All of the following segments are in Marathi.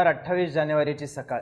28 जानेवारीची सकाळ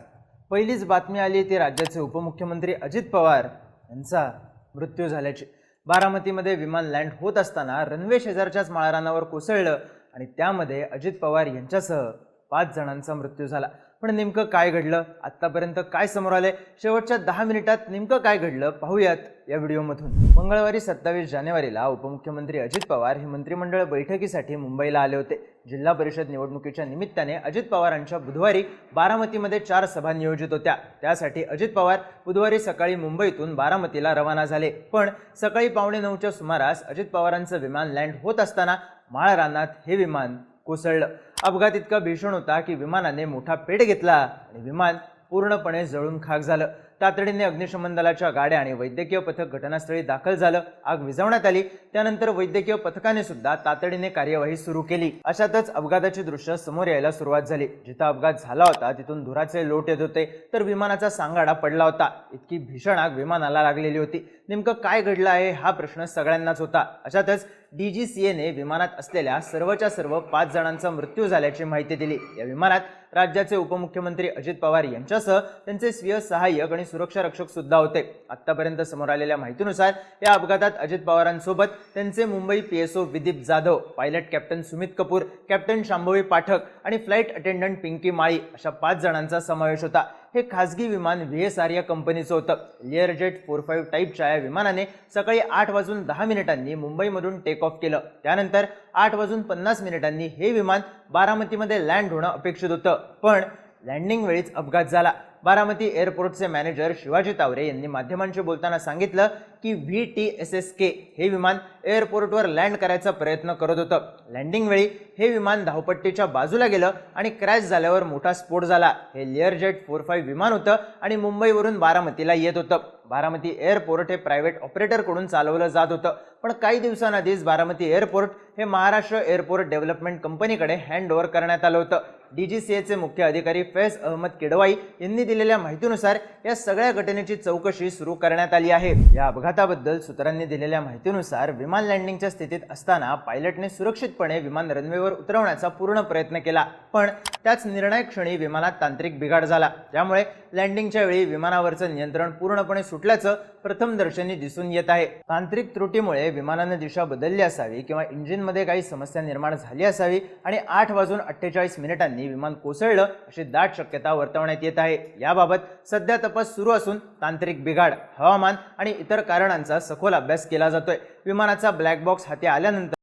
पहिलीच बातमी आली ती राज्याचे उपमुख्यमंत्री अजित पवार यांचा मृत्यू झाल्याची। बारामतीमध्ये विमान लँड होत असताना रनवे शेजारच्याच माळरानावर कोसळलं आणि त्यामध्ये अजित पवार यांच्यासह 5 जणांचा मृत्यू झाला। पण नेमकं काय घडलं, आतापर्यंत काय समोर आले, शेवटच्या 10 मिनिटात नेमकं काय घडलं पाहूयात या व्हिडिओमधून। मंगळवारी 27 जानेवारीला उपमुख्यमंत्री अजित पवार हे मंत्रिमंडळ बैठकीसाठी मुंबईला आले होते। जिल्हा परिषद निवडणुकीच्या निमित्ताने अजित पवारांच्या बुधवारी बारामतीमध्ये 4 सभा नियोजित होत्या। त्यासाठी अजित पवार बुधवारी सकाळी मुंबईतून बारामतीला रवाना झाले। पण सकाळी 9:15च्या सुमारास अजित पवारांचं विमान लँड होत असताना माळरानात हे विमान कोसळलं। अपघात इतका भीषण होता की विमानाने मोठा पेट घेतला आणि विमान पूर्णपणे जळून खाक झालं। तातडीने अग्निशमन दलाच्या गाड्या आणि वैद्यकीय पथक घटनास्थळी दाखल झालं। आग विझवण्यात आली। त्यानंतर वैद्यकीय पथकाने सुद्धा तातडीने कार्यवाही सुरू केली। अशातच अपघाताची दृश्य समोर यायला सुरुवात झाली। जिथं अपघात झाला होता तिथून धुराचे लोट येत होते तर विमानाचा सांगाडा पडला होता। इतकी भीषण आग विमानाला लागलेली होती। नेमकं काय घडलं आहे हा प्रश्न सगळ्यांनाच होता। अशातच DGCAने विमानात असलेल्या सर्वच्या सर्व 5 जणांचा मृत्यू झाल्याची माहिती दिली। या विमानात राज्याचे उपमुख्यमंत्री अजित पवार यांच्यासह त्यांचे स्वीय सहाय्यक आणि सुरक्षा रक्षक सुद्धा होते। आतापर्यंत समोर आलेल्या माहितीनुसार या अपघातात अजित पवारांसोबत त्यांचे Mumbai PSO Vidip Jadhav, pilot captain Sumit Kapoor, captain Shambhavi Pathak आणि फ्लाइट अटेंडंट पिंकी माळी अशा 5 जणांचा समावेश होता। हे खासगी विमान VSR या कंपनीचं होतं। लिअरजेट 45 टाईपच्या या विमानाने सकाळी 8:10 मुंबईमधून टेक ऑफ केलं। त्यानंतर 8:50 हे विमान बारामतीमध्ये लँड होणं अपेक्षित होतं, पण लँडिंग वेळीच अपघात झाला। बारामती एअरपोर्टचे मॅनेजर शिवाजी तावरे यांनी माध्यमांशी बोलताना सांगितलं की VTSSK हे विमान एअरपोर्टवर लँड करायचा प्रयत्न करत होतं। लँडिंग वेळी हे विमान धावपट्टीच्या बाजूला गेलं आणि क्रॅश झाल्यावर मोठा स्फोट झाला। हे लिअरजेट 45 विमान होतं आणि मुंबईवरून बारामतीला येत होतं। बारामती एअरपोर्ट हे प्रायव्हेट ऑपरेटरकडून चालवलं जात होतं, पण काही दिवसांआधीच बारामती एअरपोर्ट हे महाराष्ट्र एअरपोर्ट डेव्हलपमेंट कंपनीकडे हँडओव्हर करण्यात आलं होतं। DGCAचे मुख्य अधिकारी फैज अहमद किडवाई यांनी दिलेल्या माहितीनुसार या सगळ्या घटनेची चौकशी सुरू करण्यात आली आहे। या अपघाताबद्दल सूत्रांनी दिलेल्या माहितीनुसार विमान लँडिंगच्या स्थितीत असताना पायलटने सुरक्षितपणे विमान रनवेवर उतरवण्याचा पूर्ण प्रयत्न केला, पण त्याच निर्णायक क्षणी विमानात तांत्रिक बिघाड झाला। त्यामुळे लँडिंगच्या वेळी विमानावरचं नियंत्रण पूर्णपणे सुटल्याचं प्रथमदर्शनी दिसून येत आहे। तांत्रिक त्रुटीमुळे विमानाने दिशा बदलली असावी किंवा इंजिनमध्ये काही समस्या निर्माण झाली असावी आणि 8:48 विमान कोसळलं अशी दाट शक्यता वर्तवण्यात येत आहे। याबाबत सध्या तपास सुरू असून तांत्रिक बिघाड, हवामान आणि इतर कारणांचा सखोल अभ्यास केला जातोय। विमानाचा ब्लॅक बॉक्स हाती आल्यानंतर